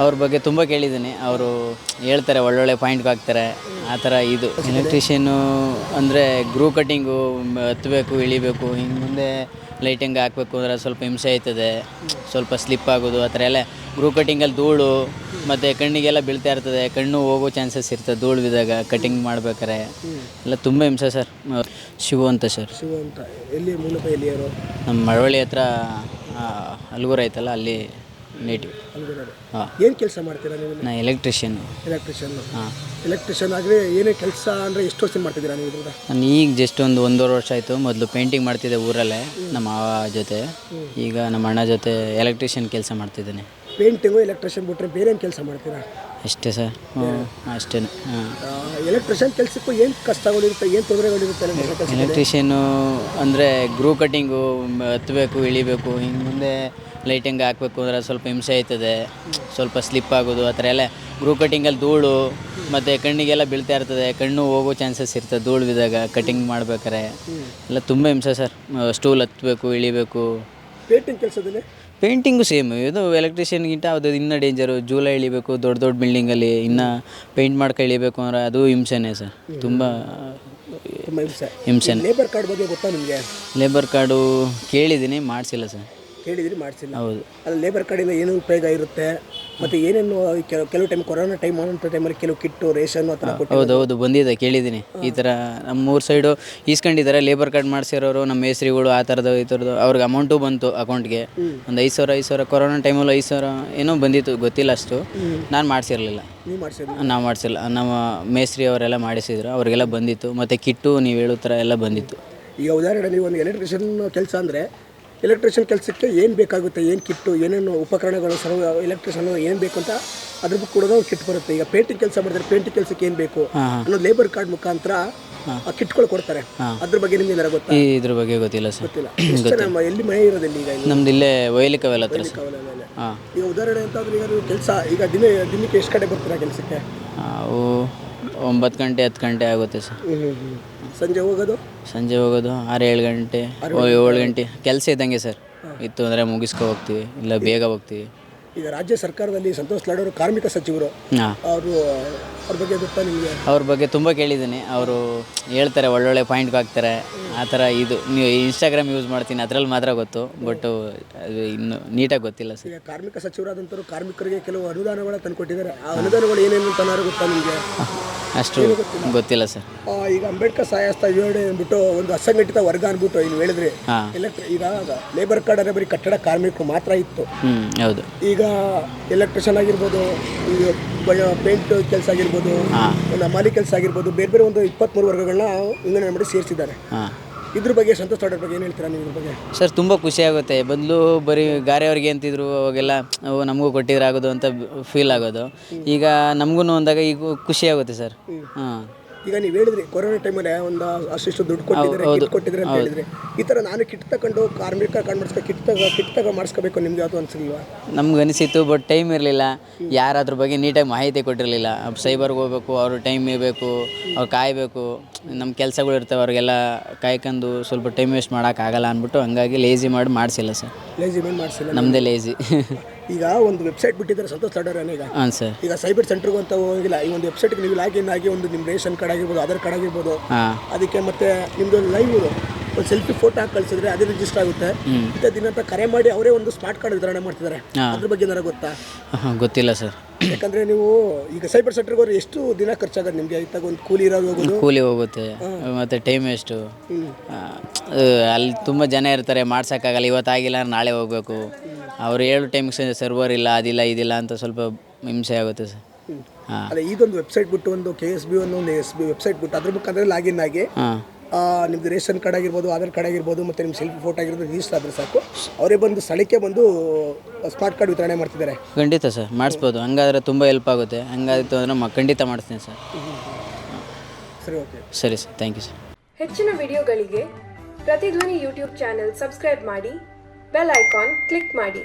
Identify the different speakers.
Speaker 1: ಅವ್ರ ಬಗ್ಗೆ ತುಂಬ ಕೇಳಿದ್ದೀನಿ. ಅವರು ಹೇಳ್ತಾರೆ, ಒಳ್ಳೊಳ್ಳೆ ಪಾಯಿಂಟ್ಗೆ ಹಾಕ್ತಾರೆ. ಆ ಥರ ಇದು ಎಲೆಕ್ಟ್ರಿಷಿಯನ್ನು ಅಂದರೆ ಗ್ರೂ ಕಟ್ಟಿಂಗು ಹತ್ತಬೇಕು, ಇಳಿಬೇಕು, ಹಿಂಗೆ ಮುಂದೆ ಲೈಟಿಂಗ್ ಹಾಕಬೇಕು ಅಂದರೆ ಸ್ವಲ್ಪ ಹಿಂಸೆ ಆಯ್ತದೆ, ಸ್ವಲ್ಪ ಸ್ಲಿಪ್ ಆಗೋದು ಆ ಥರ ಎಲ್ಲ. ಗ್ರೂ ಕಟ್ಟಿಂಗಲ್ಲಿ ಧೂಳು ಮತ್ತು ಕಣ್ಣಿಗೆಲ್ಲ ಬೀಳ್ತಾ ಇರ್ತದೆ, ಕಣ್ಣು ಹೋಗೋ ಚಾನ್ಸಸ್ ಇರ್ತದೆ ಧೂಳು ಬಿದ್ದಾಗ ಕಟ್ಟಿಂಗ್ ಮಾಡ್ಬೇಕಾರೆ ಎಲ್ಲ ತುಂಬ ಹಿಂಸೆ ಸರ್. ಶಿವು ಅಂತ ಸರ್.
Speaker 2: ಶಿವು ಅಂತ ಎಲ್ಲಿ ಮೂಲತಃ ಎಲ್ಲಿಯವರು?
Speaker 1: ನಮ್ಮ ಮಳವಳ್ಳಿ ಹತ್ರ ಹಲಗೂರು ಐತಲ್ಲ, ಅಲ್ಲಿ ನೇಟಿವ್.
Speaker 2: ಹಾಂ, ಏನು ಕೆಲಸ ಮಾಡ್ತೀರಾ ನೀವು?
Speaker 1: ನಾ ಎಲೆಕ್ಟ್ರಿಷಿಯನ್.
Speaker 2: ಹಾಂ, ಎಲೆಕ್ಟ್ರಿಷಿಯನ್ ಆದರೆ ಏನೇ ಕೆಲಸ ಅಂದರೆ ಎಷ್ಟು ವರ್ಷ ಮಾಡ್ತಿದ್ದೀರಾ ನೀವು ಇದರಿಂದ?
Speaker 1: ನಾನು ಈಗ ಜಸ್ಟ್ ಒಂದೂವರೆ ವರ್ಷ ಆಯಿತು. ಮೊದಲು ಪೇಂಟಿಂಗ್ ಮಾಡ್ತಿದ್ದೆ ಊರಲ್ಲೇ ನಮ್ಮ ಮಾವ ಜೊತೆ. ಈಗ ನಮ್ಮ ಅಣ್ಣ ಜೊತೆ ಎಲೆಕ್ಟ್ರಿಷಿಯನ್ ಕೆಲಸ ಮಾಡ್ತಿದ್ದೇನೆ.
Speaker 2: ಪೇಂಟಿಂಗು ಎಲೆಕ್ಟ್ರಿಷಿಯನ್ ಬಿಟ್ಟರೆ ಬೇರೆ ಏನು ಕೆಲಸ ಮಾಡ್ತೀರಾ?
Speaker 1: ಅಷ್ಟೇ ಸರ್. ಅಷ್ಟೇ. ಹಾಂ,
Speaker 2: ಎಲೆಕ್ಟ್ರಿಷಿಯನ್ ಕೆಲಸಕ್ಕೂ ಏನು ಕಷ್ಟಗಳಿರುತ್ತೆ, ಏನು ತೊಂದರೆಗಳಿರುತ್ತೆ?
Speaker 1: ಎಲೆಕ್ಟ್ರಿಷಿಯನ್ನು ಅಂದರೆ ಗ್ರೂ ಕಟ್ಟಿಂಗು ಹತ್ತಬೇಕು, ಇಳಿಬೇಕು, ಹಿಂಗೆ ಮುಂದೆ ಲೈಟಿಂಗ್ ಹಾಕಬೇಕು ಅಂದರೆ ಸ್ವಲ್ಪ ಹಿಂಸೆ ಆಯ್ತದೆ, ಸ್ವಲ್ಪ ಸ್ಲಿಪ್ ಆಗೋದು ಆ ಥರ ಎಲ್ಲ. ಗ್ರೂ ಕಟ್ಟಿಂಗಲ್ಲಿ ಧೂಳು ಮತ್ತು ಕಣ್ಣಿಗೆಲ್ಲ ಬೀಳ್ತಾ ಇರ್ತದೆ, ಕಣ್ಣು ಹೋಗೋ ಚಾನ್ಸಸ್ ಇರ್ತದೆ ಧೂಳು ಬಿದ್ದಾಗ ಕಟ್ಟಿಂಗ್ ಮಾಡ್ಬೇಕಾರೆ ಎಲ್ಲ ತುಂಬ ಹಿಂಸೆ ಸರ್. ಸ್ಟೂಲ್ ಹತ್ತಬೇಕು, ಇಳಿಬೇಕು.
Speaker 2: ಪೇಂಟಿಂಗ್ ಕೆಲಸದಲ್ಲಿ
Speaker 1: ಪೇಂಟಿಂಗು ಸೇಮ್. ಇದು ಎಲೆಕ್ಟ್ರಿಷಿಯನ್ಗಿಂತ ಅದು ಇನ್ನೂ ಡೇಂಜರು. ಜೂಲ ಇಳಿಬೇಕು, ದೊಡ್ಡ ದೊಡ್ಡ ಬಿಲ್ಡಿಂಗಲ್ಲಿ ಇನ್ನೂ ಪೇಂಟ್ ಮಾಡ್ಕೊ ಇಳಿಬೇಕು ಅಂದರೆ ಅದು ಹಿಂಸೆನೇ ಸರ್. ತುಂಬ ಹಿಂಸೆ.
Speaker 2: ಲೇಬರ್ ಕಾರ್ಡ್ ಬಗ್ಗೆ ಗೊತ್ತಾ ನಿಮಗೆ?
Speaker 1: ಲೇಬರ್ ಕಾರ್ಡು ಕೇಳಿದ್ದೀನಿ, ಮಾಡಿಸಿಲ್ಲ ಸರ್.
Speaker 2: ಕೇಳಿದಿರಿ, ಮಾಡಿಸಿಲ್ಲ?
Speaker 1: ಹೌದು.
Speaker 2: ಅಲ್ಲಿ ಲೇಬರ್ ಕಾರ್ಡಿಂದ ಏನು ಉಪಯೋಗ ಇರುತ್ತೆ ಮತ್ತು ಏನೇನು? ಕೆಲವು ಟೈಮ್ ಕೊರೋನಾ ಟೈಮ್ ಆದಂಥ ಟೈಮಲ್ಲಿ ಕೆಲವು ಕಿಟ್ಟು, ರೇಷನ್ ಆ ಥರ ಕೊಟ್ಟು.
Speaker 1: ಹೌದು, ಬಂದಿದೆ, ಕೇಳಿದ್ದೀನಿ. ಈ ಥರ ನಮ್ಮೂರು ಸೈಡು ಈಸ್ಕೊಂಡಿದ್ದಾರೆ ಲೇಬರ್ ಕಾರ್ಡ್ ಮಾಡಿಸಿರೋರು, ನಮ್ಮ ಮೇಸ್ರಿಗಳು ಆ ಥರದ್ದು ಈ ಥರದ್ದು. ಅವ್ರಿಗೆ ಅಮೌಂಟು ಬಂತು ಅಕೌಂಟ್ಗೆ, ಒಂದು 5,000 ಕೊರೋನಾ ಟೈಮಲ್ಲಿ 5,000 ಏನೋ ಬಂದಿತ್ತು, ಗೊತ್ತಿಲ್ಲ ಅಷ್ಟು. ನಾನು ಮಾಡಿಸಿರಲಿಲ್ಲ.
Speaker 2: ನೀವು ಮಾಡಿಸಿದ್ರಿ?
Speaker 1: ನಾವು ಮಾಡಿಸಿಲ್ಲ. ನಮ್ಮ ಮೇಸ್ರಿ ಅವರೆಲ್ಲ ಮಾಡಿಸಿದ್ರು, ಅವ್ರಿಗೆಲ್ಲ ಬಂದಿತ್ತು. ಮತ್ತು ಕಿಟ್ಟು ನೀವು ಹೇಳೋ ಥರ ಎಲ್ಲ ಬಂದಿತ್ತು.
Speaker 2: ಈಗ ಉದಾಹರಣೆ, ನೀವು ಒಂದು ಎಲೆಕ್ಟ್ರಿಷಿಯನ್ ಕೆಲಸ ಅಂದರೆ ಎಲೆಕ್ಟ್ರಿಷಿಯನ್ ಕೆಲಸಕ್ಕೆ ಏನು ಬೇಕಾಗುತ್ತೆ, ಏನು ಕಿಟ್ಟು, ಏನೇನು ಉಪಕರಣಗಳು, ಸರ್ವ ಎಲೆಕ್ಟ್ರಿಷಿಯನ್ ಏನು ಬೇಕು ಅಂತ ಅದ್ರ ಕೂಡ ಒಂದು ಕಿಟ್ ಬರುತ್ತೆ. ಈಗ ಪೇಂಟಿಂಗ್ ಕೆಲಸ ಮಾಡಿದ್ರೆ ಪೇಂಟಿಂಗ್ ಕೆಲಸಕ್ಕೆ ಏನು ಬೇಕು ಅನ್ನೋದು ಲೇಬರ್ ಕಾರ್ಡ್ ಮುಖಾಂತರ ಆ ಕಿಟ್ಗಳು ಕೊಡ್ತಾರೆ. ಅದ್ರ ಬಗ್ಗೆ ನಿಮ್ಗೆ ಏನಾರ ಗೊತ್ತಾ?
Speaker 1: ಇದ್ರ ಬಗ್ಗೆ ಗೊತ್ತಿಲ್ಲ ಸರ್.
Speaker 2: ಗೊತ್ತಿಲ್ಲ. ಎಲ್ಲಿ ಮನೆ ಇರೋದಿಲ್ಲ ಈಗ?
Speaker 1: ನಮ್ದು ಇಲ್ಲೇ ವೈಲಿಕವೆಲ್ಲ ಹತ್ರ.
Speaker 2: ಈಗ ಉದಾಹರಣೆ ಅಂತಂದ್ರೆ ಈಗ ನೀವು ಕೆಲಸ ಈಗ ದಿನಕ್ಕೆ ಎಷ್ಟು ಕಡೆ ಬರ್ತೀರಾ ಕೆಲಸಕ್ಕೆ?
Speaker 1: ನಾವು 9 ಗಂಟೆ 10 ಗಂಟೆ ಆಗುತ್ತೆ ಸರ್.
Speaker 2: ಸಂಜೆ ಹೋಗೋದು
Speaker 1: 6-7 ಗಂಟೆ 7 ಗಂಟೆ ಕೆಲಸ ಇದ್ದಂಗೆ ಸರ್. ಇತ್ತು ಅಂದರೆ ಮುಗಿಸ್ಕೊ ಹೋಗ್ತೀವಿ, ಇಲ್ಲ ಬೇಗ ಹೋಗ್ತೀವಿ.
Speaker 2: ಈಗ ರಾಜ್ಯ ಸರ್ಕಾರದಲ್ಲಿ ಸಂತೋಷ್ ಲಾಡ್ ಅವರು ಕಾರ್ಮಿಕ ಸಚಿವರು, ಅವ್ರ ಬಗ್ಗೆ ಗೊತ್ತಾ ನಿಮಗೆ?
Speaker 1: ಅವ್ರ ಬಗ್ಗೆ ತುಂಬ ಕೇಳಿದ್ದೀನಿ. ಅವರು ಹೇಳ್ತಾರೆ, ಒಳ್ಳೊಳ್ಳೆ ಪಾಯಿಂಟ್ಗೆ ಹಾಕ್ತಾರೆ. ಆ ಥರ ಇದು ನೀವು ಇನ್ಸ್ಟಾಗ್ರಾಮ್ ಯೂಸ್ ಮಾಡ್ತೀನಿ, ಅದರಲ್ಲಿ ಮಾತ್ರ ಗೊತ್ತು. ಬಟ್ ಅದು ಇನ್ನೂ ನೀಟಾಗಿ ಗೊತ್ತಿಲ್ಲ ಸರ್. ಈಗ
Speaker 2: ಕಾರ್ಮಿಕ ಸಚಿವರಾದಂಥವ್ರು ಕಾರ್ಮಿಕರಿಗೆ ಕೆಲವು ಅನುದಾನಗಳ ತಂದುಕೊಟ್ಟಿದ್ದಾರೆ. ಆ ಅನುದಾನಗಳು ಏನೇನು ಅಂತನಾರು ಗೊತ್ತಾ ನಿಮಗೆ?
Speaker 1: ಅಷ್ಟು ಗೊತ್ತಿಲ್ಲ ಸರ್.
Speaker 2: ಈಗ ಅಂಬೇಡ್ಕರ್ ಸಹಾಯಸ್ತ ಯೋಜನೆ ಅಂದ್ಬಿಟ್ಟು ಒಂದು ಅಸಂಘಟಿತ ವರ್ಗ ಅಂದ್ಬಿಟ್ಟು ಇಲ್ಲಿ ಹೇಳಿದ್ರಿ. ಈಗ ಲೇಬರ್ ಕಾರ್ಡ್ ಅಂದರೆ ಬರೀ ಕಟ್ಟಡ ಕಾರ್ಮಿಕರು ಮಾತ್ರ ಇತ್ತು.
Speaker 1: ಹೌದು.
Speaker 2: ಈಗ ಎಲೆಕ್ಟ್ರಿಷಿಯನ್ ಆಗಿರ್ಬೋದು, ಪೇಂಟ್ ಕೆಲಸ ಆಗಿರ್ಬೋದು, ಮಾಲಿ ಕೆಲಸ ಆಗಿರ್ಬೋದು, ಬೇರೆ ಬೇರೆ ಒಂದು 23 ವರ್ಗಗಳನ್ನ ವಿಂಗಡಣೆ ಮಾಡಿ ಸೇರಿಸಿದ್ದಾರೆ. ಇದ್ರ ಬಗ್ಗೆ ಸಂತೋಷ್ ಲಾಡ್ ಬಗ್ಗೆ ಏನು ಹೇಳ್ತೀರಾ ನೀವು? ಇದ್ರ ಬಗ್ಗೆ
Speaker 1: ಸರ್ ತುಂಬ ಖುಷಿ ಆಗುತ್ತೆ. ಬದಲು ಬರೀ ಗಾರೆಯವ್ರಿಗೆ ಅಂತಿದ್ರು, ಅವಾಗೆಲ್ಲ ನಮಗೂ ಕೊಟ್ಟಿದ್ರಾಗೋದು ಅಂತ ಫೀಲ್ ಆಗೋದು. ಈಗ ನಮಗೂ ಅಂದಾಗ ಈಗ ಖುಷಿ ಆಗುತ್ತೆ ಸರ್. ಹಾಂ,
Speaker 2: ಈಗ ನೀವು ಹೇಳಿದ್ರಿ ಕೊರೋನಾ ಟೈಮಲ್ಲಿ ಒಂದು ಅಷ್ಟು ದುಡ್ಡು ಕೊಟ್ಟಿದ್ರೆ ಅಂತ ಹೇಳಿದ್ರಿ. ಈ ಥರ ನಾನು ಕಿಟ್ ತಗೊಂಡು ಕಾರ್ಮಿಕ ಕಾರ್ಡ್ ಮಾಡಿಸ್ಕೊ ಕಿಟ್ ತಗೋ ಮಾಡಿಸ್ಕೋಬೇಕು, ನಿಮ್ಗೆ ಯಾವುದು ಅನಿಸಿಲ್ವಾ?
Speaker 1: ನಮ್ಗೆ ಅನಿಸಿತ್ತು, ಬಟ್ ಟೈಮ್ ಇರಲಿಲ್ಲ. ಯಾರು ಅದ್ರ ಬಗ್ಗೆ ನೀಟಾಗಿ ಮಾಹಿತಿ ಕೊಟ್ಟಿರಲಿಲ್ಲ. ಸೈಬರ್ಗೆ ಹೋಗ್ಬೇಕು, ಅವರು ಟೈಮ್ ಇರಬೇಕು, ಅವ್ರು ಕಾಯಬೇಕು, ನಮ್ಮ ಕೆಲಸಗಳು ಇರ್ತವೆ, ಅವ್ರಿಗೆಲ್ಲ ಕಾಯ್ಕೊಂಡು ಸ್ವಲ್ಪ ಟೈಮ್ ವೇಸ್ಟ್ ಮಾಡೋಕ್ಕಾಗಲ್ಲ ಅಂದ್ಬಿಟ್ಟು ಹಂಗಾಗಿ ಲೇಜಿ ಮಾಡಿ ಮಾಡಿಸಿಲ್ಲ ಸರ್.
Speaker 2: ಲೇಜಿ ಮಾಡಿ ಮಾಡಿಸಿಲ್ಲ,
Speaker 1: ನಮ್ಮದೇ ಲೇಜಿ.
Speaker 2: ಈಗ ಒಂದು ವೆಬ್ಸೈಟ್ ಬಿಟ್ಟಿದ್ದಾರೆ ಸಂತೋಷ್ ಲಾಡ್ ಅವರು ಈಗ.
Speaker 1: ಹಾಂ ಸರ್.
Speaker 2: ಈಗ ಸೈಬರ್ ಸೆಂಟ್ರಿಗೂ ಅಂತ ಹೋಗಿಲ್ಲ. ಈ ಒಂದು ವೆಬ್ಸೈಟ್ಗೆ ನೀವು ಲಾಗಿನ್ ಆಗಿ ಒಂದು ನಿಮ್ಮ ರೇಷನ್ ಕಾರ್ಡ್ ಆಗಿರ್ಬೋದು, ಆಧಾರ್ ಕಾರ್ಡ್ ಆಗಿರ್ಬೋದು, ಅದಕ್ಕೆ ಮತ್ತೆ ನಿಮ್ಮದು ಲೈವ್ ಒಂದು ಸೆಲ್ಫಿ ಫೋಟೋ ಹಾಕಿ ಕಳಿಸಿದ್ರೆ ಅದೇ ರಿಜಿಸ್ಟರ್ ಆಗುತ್ತೆ. ಇಂಥ ದಿನ ಅಂತ ಕರೆ ಮಾಡಿ ಅವರೇ ಒಂದು ಸ್ಮಾರ್ಟ್ ಕಾರ್ಡ್ ವಿತರಣೆ ಮಾಡ್ತಿದ್ದಾರೆ. ಅದ್ರ ಬಗ್ಗೆ ಏನಾರ ಗೊತ್ತಾ?
Speaker 1: ಗೊತ್ತಿಲ್ಲ ಸರ್.
Speaker 2: ಯಾಕಂದರೆ ನೀವು ಈಗ ಸೈಬರ್ ಸೆಂಟ್ರಿಗೆ ಹೋದ್ರೆ ಎಷ್ಟು ದಿನ ಖರ್ಚಾಗೋದು ನಿಮಗೆ? ಇತ್ತಾಗ ಒಂದು ಕೂಲಿ ಇರೋದು,
Speaker 1: ಕೂಲಿ ಹೋಗುತ್ತೆ, ಮತ್ತು ಟೈಮ್ ವೇಸ್ಟು. ಅಲ್ಲಿ ತುಂಬ ಜನ ಇರ್ತಾರೆ, ಮಾಡ್ಸೋಕ್ಕಾಗಲ್ಲ. ಇವತ್ತಾಗಿಲ್ಲ ನಾಳೆ ಹೋಗಬೇಕು. ಅವ್ರು ಹೇಳೋ ಟೈಮ್ಗೆ ಸರ್ವರ್ ಇಲ್ಲ, ಅದಿಲ್ಲ ಇದಿಲ್ಲ ಅಂತ ಸ್ವಲ್ಪ ಹಿಂಸೆ ಆಗುತ್ತೆ ಸರ್.
Speaker 2: ಅದೇ ಇದೊಂದು ವೆಬ್ಸೈಟ್ ಬಿಟ್ಟು ಒಂದು KSB ಒಂದು SB ವೆಬ್ಸೈಟ್ ಬಿಟ್ಟು ಅದ್ರ ಮುಖಾಂತರ ಲಾಗಿನ್ ಆಗಿ ನಿಮ್ಮದು ರೇಷನ್ ಕಾರ್ಡ್ ಆಗಿರ್ಬೋದು, ಆಧಾರ್ ಕಾರ್ಡ್ ಆಗಿರ್ಬೋದು, ಮತ್ತು ನಿಮ್ಮ ಸೆಲ್ಫಿ ಫೋಟೋ ಆಗಿರ್ಬೋದು ರಿಜಿಸ್ಟರ್ ಆದರೆ ಸಾಕು, ಅವರೇ ಬಂದು ಸ್ಥಳಕ್ಕೆ ಬಂದು ಸ್ಮಾರ್ಟ್ ಕಾರ್ಡ್ ವಿತರಣೆ ಮಾಡ್ತಿದ್ದಾರೆ.
Speaker 1: ಖಂಡಿತ ಸರ್, ಮಾಡಿಸ್ಬೋದು. ಹಂಗಾದ್ರೆ ತುಂಬ ಹೆಲ್ಪ್ ಆಗುತ್ತೆ. ಹಂಗಾಯಿತು ಅಂದರೆ ಖಂಡಿತ ಮಾಡಿಸ್ತೀನಿ ಸರ್.
Speaker 2: ಸರಿ, ಓಕೆ,
Speaker 1: ಸರಿ ಸರ್, ಥ್ಯಾಂಕ್ ಯು ಸರ್.
Speaker 3: ಹೆಚ್ಚಿನ ವಿಡಿಯೋಗಳಿಗೆ ಪ್ರತಿಧ್ವನಿ ಯೂಟ್ಯೂಬ್ ಚಾನೆಲ್ ಸಬ್ಸ್ಕ್ರೈಬ್ ಮಾಡಿ, ಬೆಲ್ ಐಕಾನ್ ಕ್ಲಿಕ್ ಮಾಡಿ.